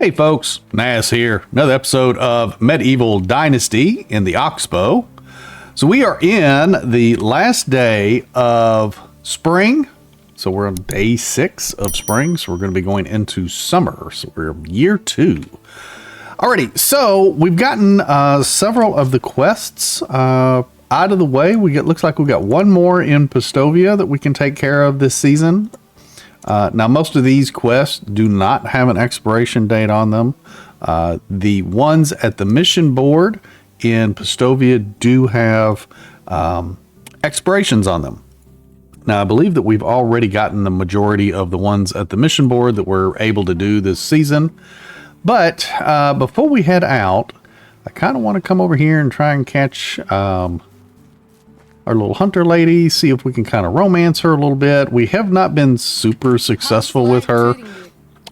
Hey folks, Nas here. Another episode of Medieval Dynasty in the Oxbow. So we are in the last day of spring. So we're on day 6 of spring. So we're going to be going into summer. So we're year 2. Alrighty, so we've gotten several of the quests out of the way. Looks like we've got one more in Postovia that we can take care of this season. Now, most of these quests do not have an expiration date on them. The ones at the mission board in Postovia do have expirations on them. Now, I believe that we've already gotten the majority of the ones at the mission board that we're able to do this season. But before we head out, I kind of want to come over here and try and catch our little hunter lady, see if we can kind of romance her a little bit. We have not been super successful with her.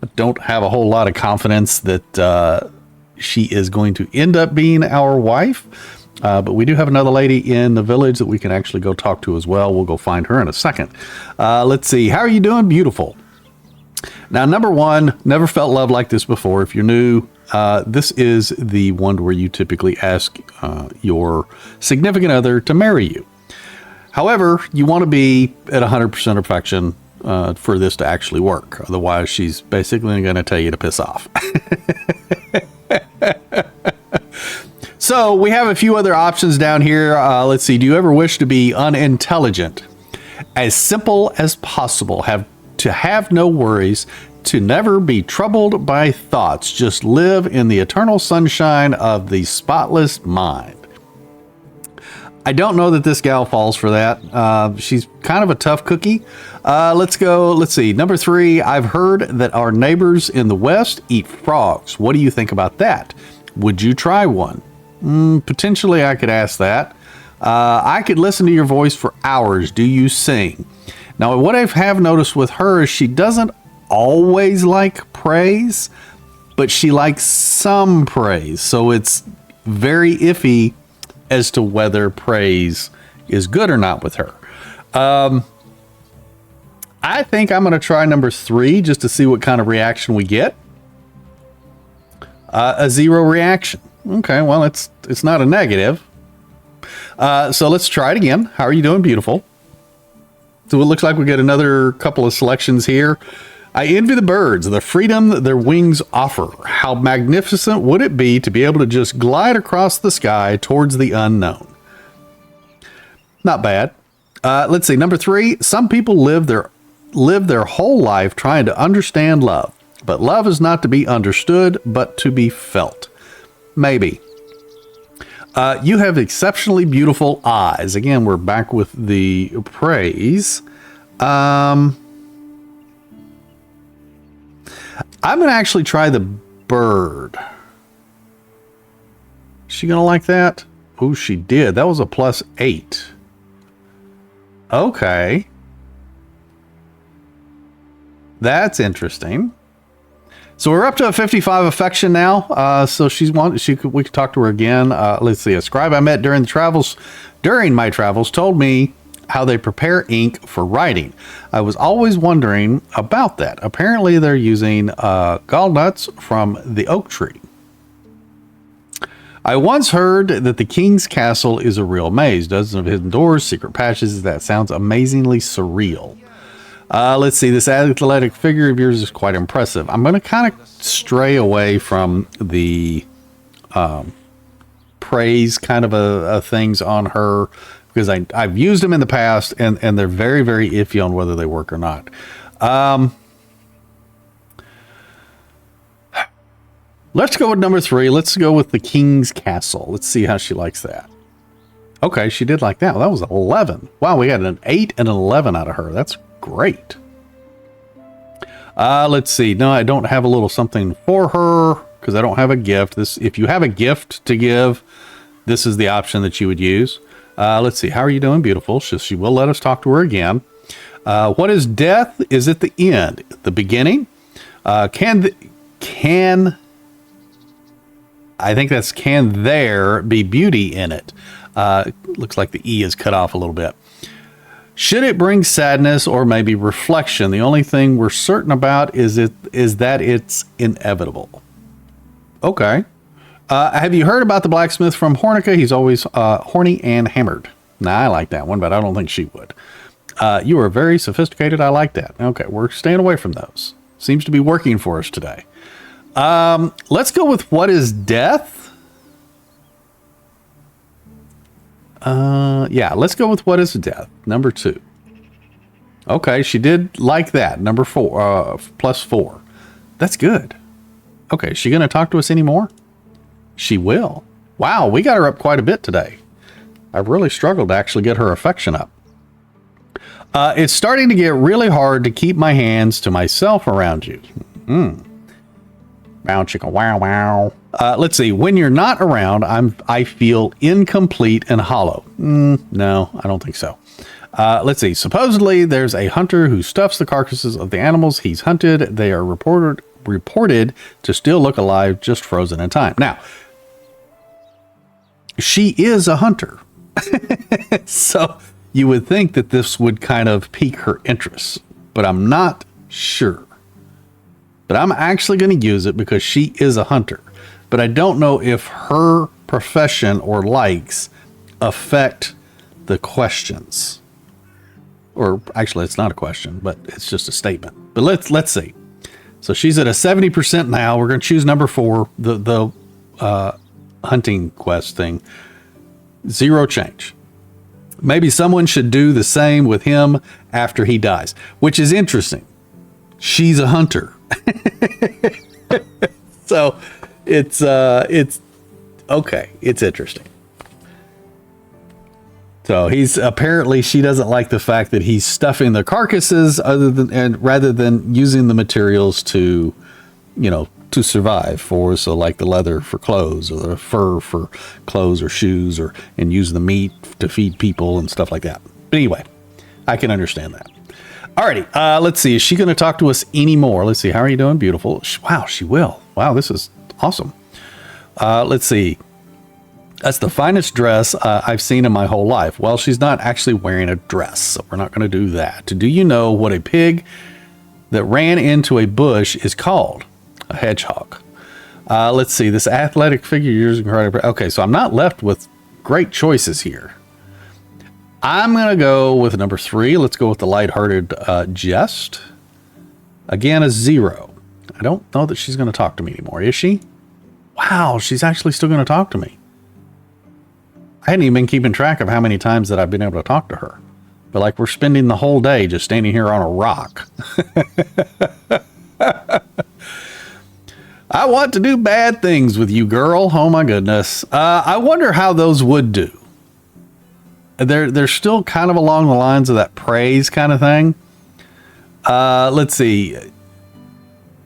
I don't have a whole lot of confidence that she is going to end up being our wife. But we do have another lady in the village that we can actually go talk to as well. We'll go find her in a second. Let's see. How are you doing? Beautiful. Now, number 1, never felt love like this before. If you're new, this is the one where you typically ask your significant other to marry you. However, you want to be at 100% perfection for this to actually work. Otherwise, she's basically going to tell you to piss off. So we have a few other options down here. Let's see. Do you ever wish to be unintelligent? As simple as possible. To have no worries. To never be troubled by thoughts. Just live in the eternal sunshine of the spotless mind. I don't know that this gal falls for that. She's kind of a tough cookie. Let's go. Let's see. Number 3, I've heard that our neighbors in the West eat frogs. What do you think about that? Would you try one? Potentially, I could ask that. I could listen to your voice for hours. Do you sing? Now, what I have noticed with her is she doesn't always like praise, but she likes some praise. So it's very iffy as to whether praise is good or not with her. I think I'm going to try number 3 just to see what kind of reaction we get. A 0 reaction. Okay, well, it's not a negative. So let's try it again. How are you doing? Beautiful. So it looks like we get another couple of selections here. I envy the birds, the freedom that their wings offer. How magnificent would it be to be able to just glide across the sky towards the unknown? Not bad. Let's see. Number 3, some people live their whole life trying to understand love. But love is not to be understood, but to be felt. Maybe. You have exceptionally beautiful eyes. Again, we're back with the praise. I'm going to actually try the bird. Is she going to like that? Oh, she did. That was a +8. Okay. That's interesting. So we're up to a 55 affection now. So we could talk to her again. Let's see. A scribe I met during my travels told me how they prepare ink for writing. I was always wondering about that. Apparently they're using gallnuts from the oak tree. I once heard that the king's castle is a real maze. Dozens of hidden doors, secret passages. That sounds amazingly surreal. Let's see. This athletic figure of yours is quite impressive. I'm going to kind of stray away from the praise kind of things on her, because I've used them in the past, and they're very, very iffy on whether they work or not. Let's go with number 3. Let's go with the King's Castle. Let's see how she likes that. Okay, she did like that. Well, that was 11. Wow, we got an 8 and an 11 out of her. That's great. Let's see. No, I don't have a little something for her because I don't have a gift. If you have a gift to give, this is the option that you would use. Let's see. How are you doing? Beautiful. She will let us talk to her again. What is death? Is it the end? The beginning? Can I think that's can there be beauty in it? Looks like the E is cut off a little bit. Should it bring sadness or maybe reflection? The only thing we're certain about is that it's inevitable. Okay. Have you heard about the blacksmith from Hornica? He's always horny and hammered. Nah, I like that one, but I don't think she would. You are very sophisticated. I like that. Okay, we're staying away from those. Seems to be working for us today. Let's go with what is death? Yeah, let's go with what is death. Number 2. Okay, she did like that. Number 4, +4. That's good. Okay, is she going to talk to us anymore? She will. Wow, we got her up quite a bit today. I really struggled to actually get her affection up. It's starting to get really hard to keep my hands to myself around you. Wow, chicka, wow, wow. Let's see. When you're not around, I feel incomplete and hollow. No, I don't think so. Let's see. Supposedly, there's a hunter who stuffs the carcasses of the animals he's hunted. They are reported to still look alive, just frozen in time. Now, she is a hunter. So you would think that this would kind of pique her interest, but I'm not sure. But I'm actually going to use it because she is a hunter. But I don't know if her profession or likes affect the questions. Or actually, it's not a question, but it's just a statement. But let's see. So she's at a 70% now. We're going to choose number 4, the hunting quest thing. 0 change. Maybe someone should do the same with him after he dies, which is interesting. She's a hunter. So it's okay. It's interesting. So he's apparently, she doesn't like the fact that he's stuffing the carcasses rather than using the materials to, to survive for. So like the leather for clothes or the fur for clothes or shoes and use the meat to feed people and stuff like that. But anyway, I can understand that. Alrighty. Let's see. Is she going to talk to us anymore? Let's see. How are you doing? Beautiful. Wow. She will. Wow. This is awesome. Let's see. That's the finest dress I've seen in my whole life. Well, she's not actually wearing a dress, so we're not going to do that. Do you know what a pig that ran into a bush is called? A hedgehog. Let's see. This athletic figure is incredible. Okay, so I'm not left with great choices here. I'm going to go with number 3. Let's go with the lighthearted jest. Again, a 0. I don't know that she's going to talk to me anymore, is she? Wow, she's actually still going to talk to me. I hadn't even been keeping track of how many times that I've been able to talk to her. But like we're spending the whole day just standing here on a rock. I want to do bad things with you, girl. Oh my goodness. I wonder how those would do. They're still kind of along the lines of that praise kind of thing. Let's see.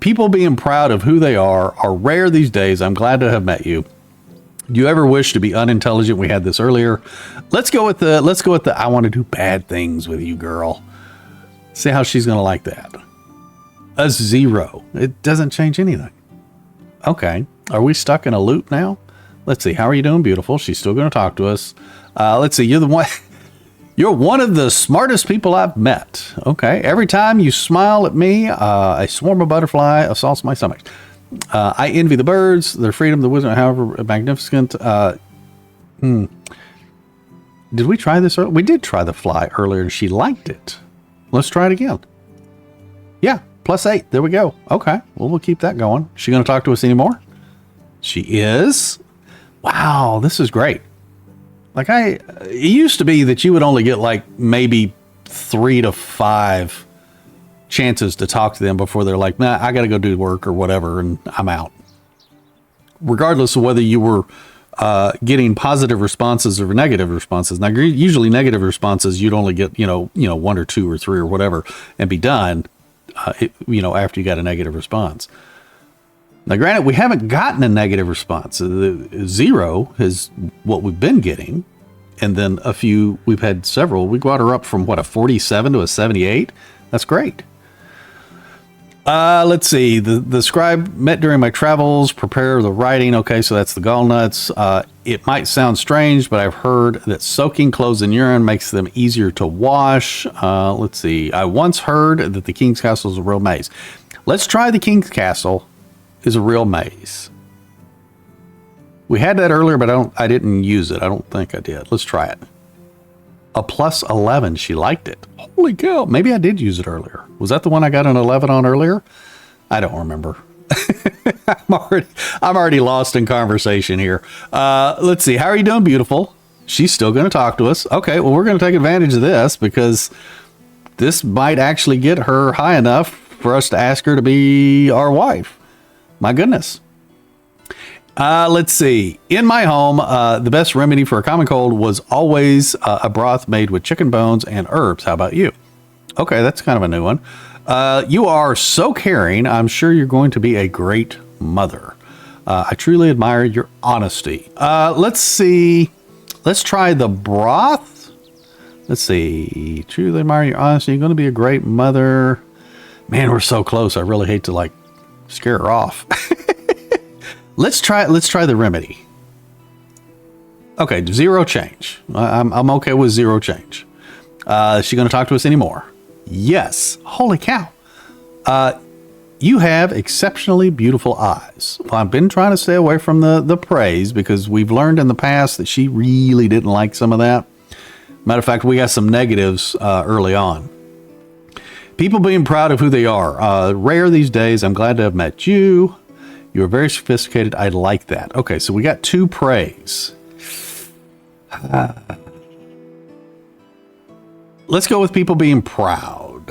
People being proud of who they are rare these days. I'm glad to have met you. Do you ever wish to be unintelligent? We had this earlier. Let's go with the I want to do bad things with you, girl. See how she's going to like that. A 0. It doesn't change anything. Okay. Are we stuck in a loop now? Let's see. How are you doing? Beautiful. She's still going to talk to us. Let's see. You're one of the smartest people I've met. Okay. Every time you smile at me, a swarm of butterfly assaults my stomach. I envy the birds, their freedom, the wisdom, however magnificent. Did we try this earlier? We did try the fly earlier and she liked it. Let's try it again. Yeah, +8. There we go. Okay, well, we'll keep that going. Is she going to talk to us anymore? She is. Wow, this is great. Like it used to be that you would only get like maybe 3 to 5 chances to talk to them before they're like, nah, I got to go do work or whatever, and I'm out. Regardless of whether you were getting positive responses or negative responses. Now, usually negative responses, you'd only get, 1 or 2 or 3 or whatever and be done, after you got a negative response. Now, granted, we haven't gotten a negative response. 0 is what we've been getting. And then we've had several. We got her up from a 47 to a 78. That's great. Let's see. The scribe met during my travels, prepare the writing. Okay, so that's the gallnuts. It might sound strange, but I've heard that soaking clothes in urine makes them easier to wash. Let's see. I once heard that the King's Castle is a real maze. Let's try the King's Castle is a real maze. We had that earlier, but I didn't use it. I don't think I did. Let's try it. A plus 11. She liked it. Holy cow. Maybe I did use it earlier. Was that the one I got an 11 on earlier? I don't remember. I'm already lost in conversation here. Let's see. How are you doing, beautiful? She's still going to talk to us. Okay, well, we're going to take advantage of this because this might actually get her high enough for us to ask her to be our wife. My goodness. Let's see. In my home, the best remedy for a common cold was always a broth made with chicken bones and herbs. How about you? Okay, that's kind of a new one. You are so caring. I'm sure you're going to be a great mother. I truly admire your honesty. Let's see. Let's try the broth. Let's see. Truly admire your honesty. You're going to be a great mother. Man, we're so close. I really hate to like scare her off. Let's try the remedy. Okay, 0 change. I'm okay with 0 change. Is she going to talk to us anymore? Yes. Holy cow. You have exceptionally beautiful eyes. Well, I've been trying to stay away from the praise because we've learned in the past that she really didn't like some of that. Matter of fact, we got some negatives early on. People being proud of who they are. Rare these days. I'm glad to have met you. You're very sophisticated. I like that. Okay, so we got 2 praise. Let's go with people being proud.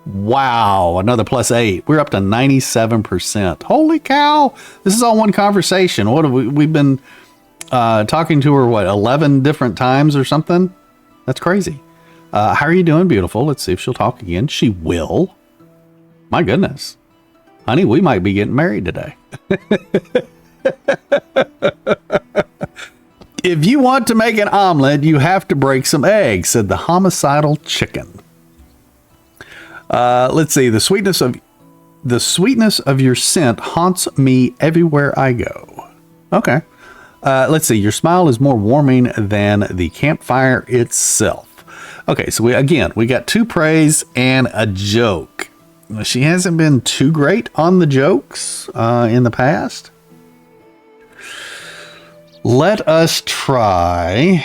Wow, another plus 8. We're up to 97%. Holy cow. This is all one conversation. What have we've been talking to her, what, 11 different times or something? That's crazy. How are you doing, beautiful? Let's see if she'll talk again. She will. My goodness. Honey, we might be getting married today. If you want to make an omelet, you have to break some eggs, said the homicidal chicken. Let's see. The sweetness of your scent haunts me everywhere I go. Okay. Let's see. Your smile is more warming than the campfire itself. Okay. So we got 2 praise and a joke. She hasn't been too great on the jokes in the past. Let us try.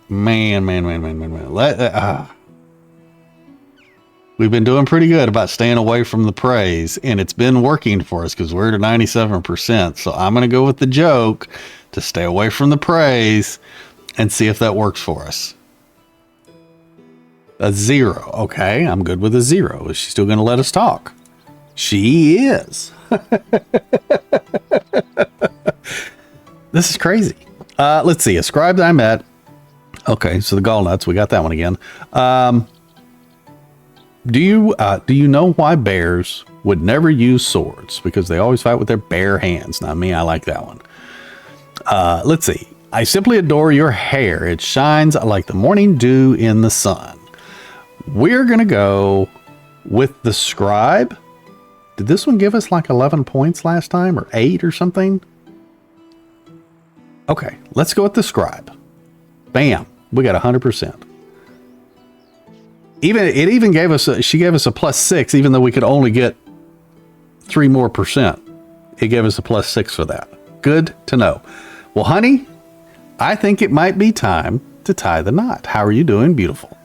Man. We've been doing pretty good about staying away from the praise, and it's been working for us because we're at 97%. So I'm going to go with the joke to stay away from the praise and see if that works for us. A 0. Okay, I'm good with a 0. Is she still going to let us talk? She is. This is crazy. Let's see. A scribe that I met. Okay, so the gallnuts, we got that one again. Do you know why bears would never use swords? Because they always fight with their bare hands. Not me, I like that one. Let's see. I simply adore your hair. It shines like the morning dew in the sun. We're going to go with the scribe. Did this one give us like 11 points last time or 8 or something? Okay, let's go with the scribe. Bam. We got 100%. She gave us a plus 6, even though we could only get 3 more percent. It gave us a plus 6 for that. Good to know. Well, honey, I think it might be time to tie the knot. How are you doing? Beautiful.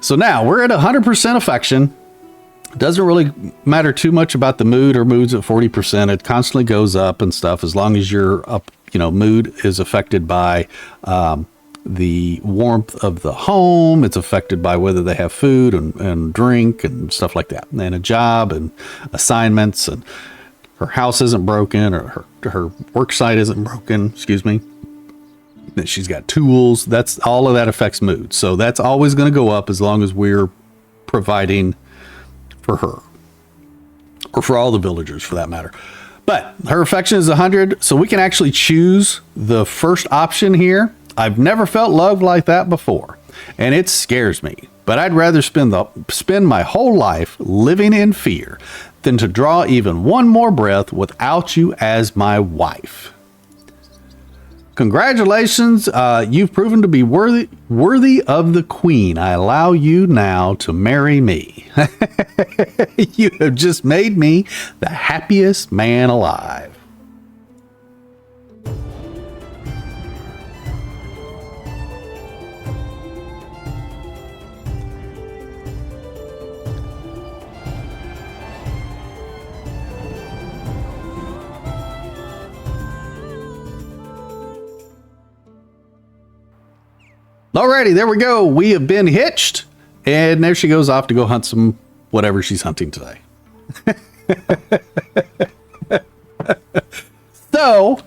So now we're at 100% affection. Doesn't really matter too much about the mood or moods at 40%. It constantly goes up and stuff as long as your mood is affected by the warmth of the home. It's affected by whether they have food and drink and stuff like that, and a job and assignments, and her house isn't broken or her work site isn't broken. Excuse me. That she's got tools. That's all of that affects mood. So that's always going to go up as long as we're providing for her, or for all the villagers for that matter. But her affection is 100, so we can actually choose the first option here. I've never felt loved like that before, and it scares me. But I'd rather spend my whole life living in fear than to draw even one more breath without you as my wife. Congratulations. You've proven to be worthy of the queen. I allow you now to marry me. You have just made me the happiest man alive. Alrighty, there we go. We have been hitched, and there she goes off to go hunt some whatever she's hunting today. So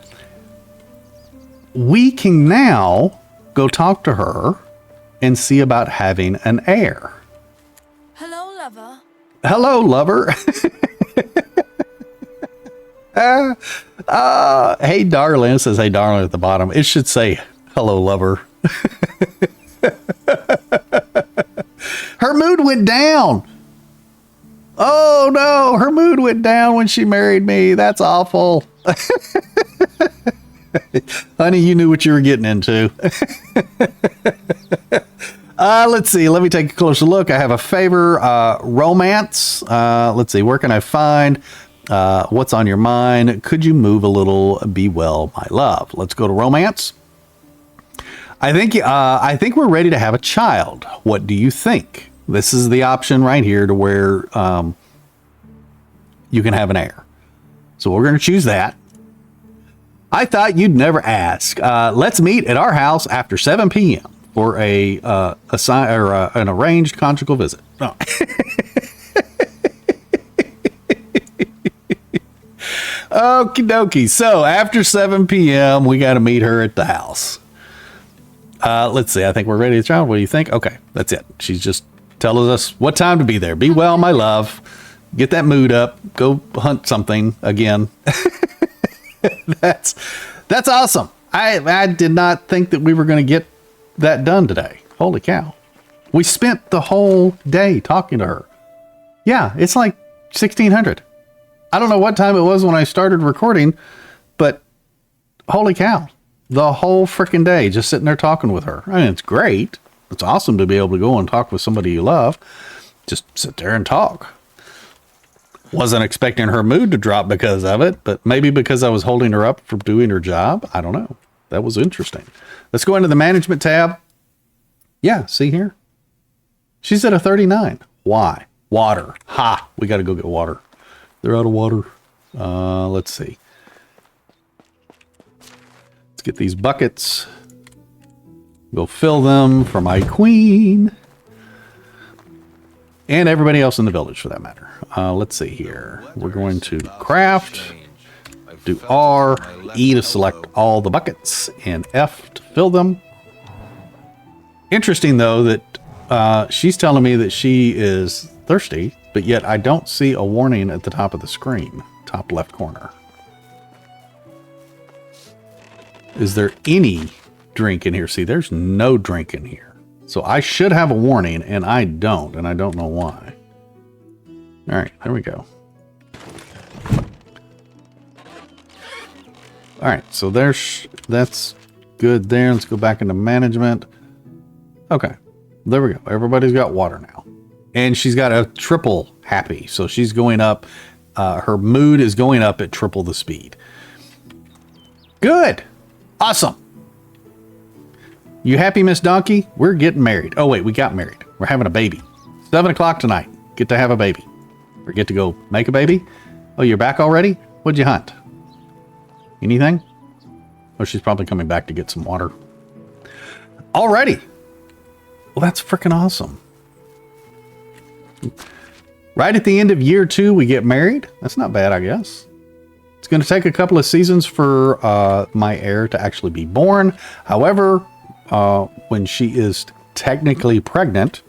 we can now go talk to her and see about having an heir. Hello, lover. Hello, lover. Hey, darling. It says, hey, darling at the bottom. It should say, hello, lover. Her mood went down. Oh no, her mood went down when she married me. That's awful. Honey, you knew what you were getting into. Let's see. Let me take a closer look. I have a favor, romance. Let's see. Where can I find what's on your mind? Could you move a little? Be well, my love. Let's go to romance. I think we're ready to have a child. What do you think? This is the option right here to where you can have an heir. So we're going to choose that. I thought you'd never ask. Let's meet at our house after 7 p.m. for an arranged conjugal visit. Oh. Okie dokie. So after 7 p.m., we got to meet her at the house. Let's see. I think we're ready to try. What do you think? Okay, that's it. She's just telling us what time to be there. Be well, my love. Get that mood up. Go hunt something again. That's awesome. I did not think that we were going to get that done today. Holy cow. We spent the whole day talking to her. Yeah, it's like 1600. I don't know what time it was when I started recording, but holy cow. The whole freaking day just sitting there talking with her. I mean, it's great. It's awesome to be able to go and talk with somebody you love. Just sit there and talk. Wasn't expecting her mood to drop because of it, but maybe because I was holding her up for doing her job. I don't know. That was interesting. Let's go into the management tab. Yeah, see here? She's at a 39. Why? Water. Ha! We got to go get water. They're out of water. Let's see. Get these buckets. Go fill them for my queen. And everybody else in the village for that matter. Let's see here. We're going to craft. Do R, E to select all the buckets, and F to fill them. Interesting though that she's telling me that she is thirsty, but yet I don't see a warning at the top of the screen, top left corner. Is there any drink in here? See, there's no drink in here. So I should have a warning, and I don't know why. All right, there we go. All right, so that's good there. Let's go back into management. Okay, there we go. Everybody's got water now. And she's got a triple happy. So she's going up. Her mood is going up at triple the speed. Good. Awesome. You happy, Miss Donkey? We're getting married. Oh, wait, we got married. We're having a baby. 7 o'clock tonight. Get to have a baby. Or get to go make a baby. Oh, you're back already? What'd you hunt? Anything? Oh, she's probably coming back to get some water. Alrighty. Well, that's freaking awesome. Right at the end of year 2, we get married. That's not bad, I guess. It's going to take a couple of seasons for my heir to actually be born. However, when she is technically pregnant,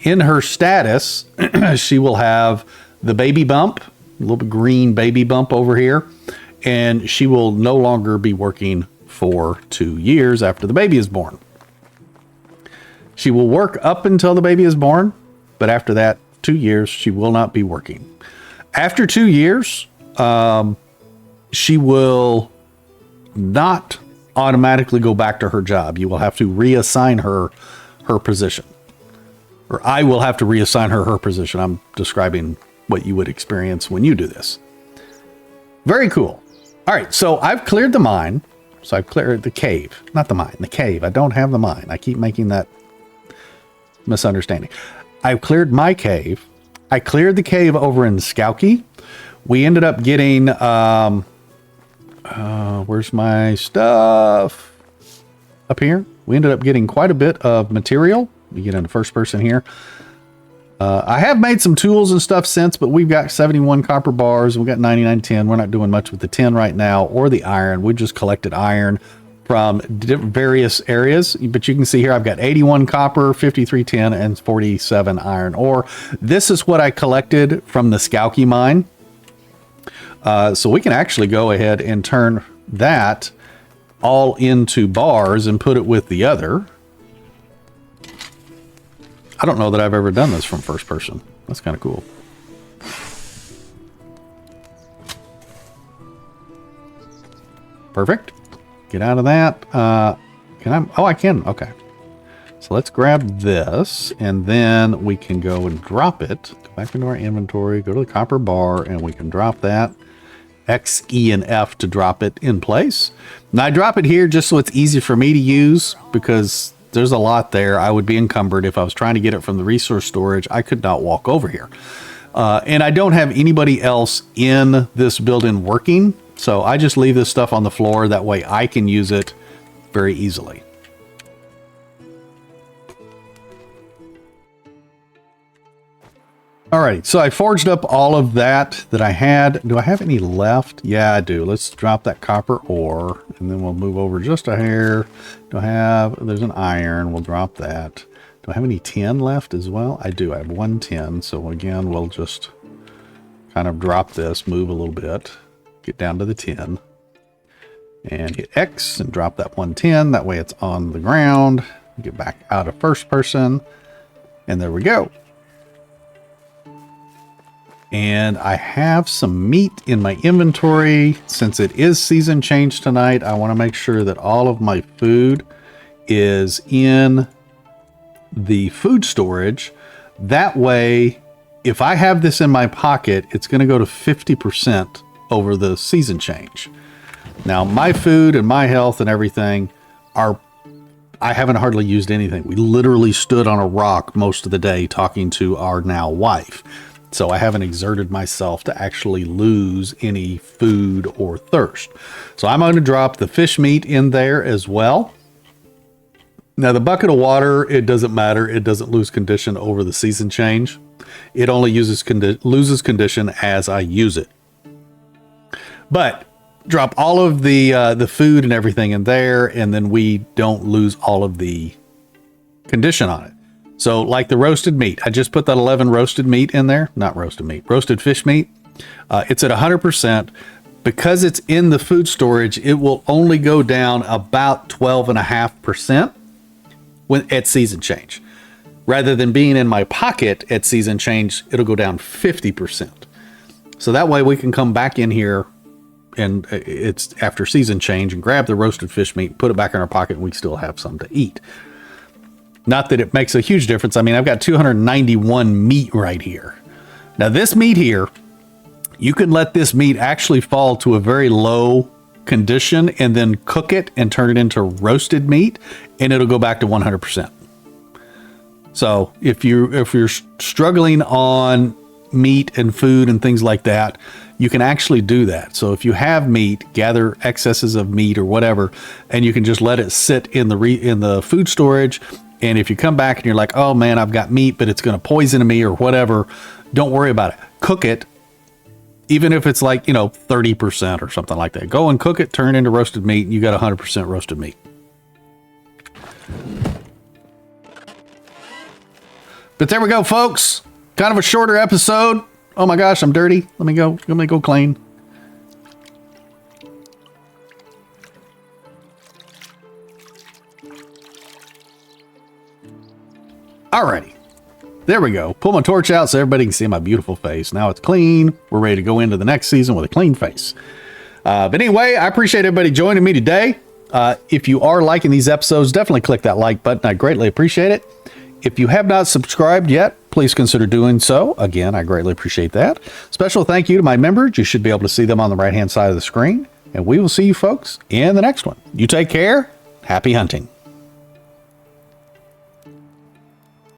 in her status, she will have the baby bump, a little bit green baby bump over here, and she will no longer be working for 2 years after the baby is born. She will work up until the baby is born, but after that 2 years, she will not be working. After 2 years, she will not automatically go back to her job. You will have to reassign her her position. Or I will have to reassign her her position. I'm describing what you would experience when you do this. Very cool. All right, so I've cleared the mine. So I've cleared the cave. Not the mine, the cave. I don't have the mine. I keep making that misunderstanding. I've cleared my cave. I cleared the cave over in Skowkie. We ended up getting... where's my stuff? Up here. We ended up getting quite a bit of material. We get into first person here. I have made some tools and stuff since, but we've got 71 copper bars. We've got 99 tin. We're not doing much with the tin right now or the iron. We just collected iron from various areas. But you can see here I've got 81 copper, 53 tin, and 47 iron ore. This is what I collected from the Skowkie mine. So we can actually go ahead and turn that all into bars and put it with the other. I don't know that I've ever done this from first person. That's kind of cool. Perfect. Get out of that. Can I? Oh, I can. Okay. So let's grab this, and then we can go and drop it. Go back into our inventory, go to the copper bar, and we can drop that. X, E, and F to drop it in place. Now I drop it here just so it's easy for me to use, because there's a lot there. I would be encumbered if I was trying to get it from the resource storage. I could not walk over here. And I don't have anybody else in this building working, so I just leave this stuff on the floor. That way I can use it very easily. All right, so I forged up all of that I had. Do I have any left? Yeah, I do. Let's drop that copper ore, and then we'll move over just a hair. Do I have, there's an iron. We'll drop that. Do I have any tin left as well? I do. I have 1 tin. So again, we'll just kind of drop this, move a little bit, get down to the tin, and hit X and drop that 1 tin. That way it's on the ground. Get back out of first person, and there we go. And I have some meat in my inventory. Since it is season change tonight, I want to make sure that all of my food is in the food storage. That way, if I have this in my pocket, it's going to go to 50% over the season change. Now, my food and my health and everything are... I haven't hardly used anything. We literally stood on a rock most of the day talking to our now wife. So I haven't exerted myself to actually lose any food or thirst. So I'm going to drop the fish meat in there as well. Now the bucket of water, it doesn't matter. It doesn't lose condition over the season change. It only loses condition as I use it. But drop all of the food and everything in there, and then we don't lose all of the condition on it. So like the roasted meat, I just put that 11 roasted meat in there. Not roasted meat, roasted fish meat. It's at 100%. Because it's in the food storage, it will only go down about 12.5% at season change. Rather than being in my pocket at season change, it'll go down 50%. So that way we can come back in here and it's after season change and grab the roasted fish meat, put it back in our pocket, and we still have some to eat. Not that it makes a huge difference. I mean, I've got 291 meat right here. Now this meat here, you can let this meat actually fall to a very low condition and then cook it and turn it into roasted meat, and it'll go back to 100%. So if you're struggling on meat and food and things like that, you can actually do that. So if you have meat, gather excesses of meat or whatever, and you can just let it sit in the food storage. And if you come back and you're like, oh man, I've got meat, but it's going to poison me or whatever, don't worry about it. Cook it. Even if it's like, 30% or something like that. Go and cook it, turn it into roasted meat, and you got 100% roasted meat. But there we go, folks. Kind of a shorter episode. Oh my gosh, I'm dirty. Let me go clean. Alrighty. There we go. Pull my torch out so everybody can see my beautiful face. Now it's clean. We're ready to go into the next season with a clean face. But anyway, I appreciate everybody joining me today. If you are liking these episodes, definitely click that like button. I greatly appreciate it. If you have not subscribed yet, please consider doing so. Again, I greatly appreciate that. Special thank you to my members. You should be able to see them on the right-hand side of the screen. And we will see you folks in the next one. You take care. Happy hunting.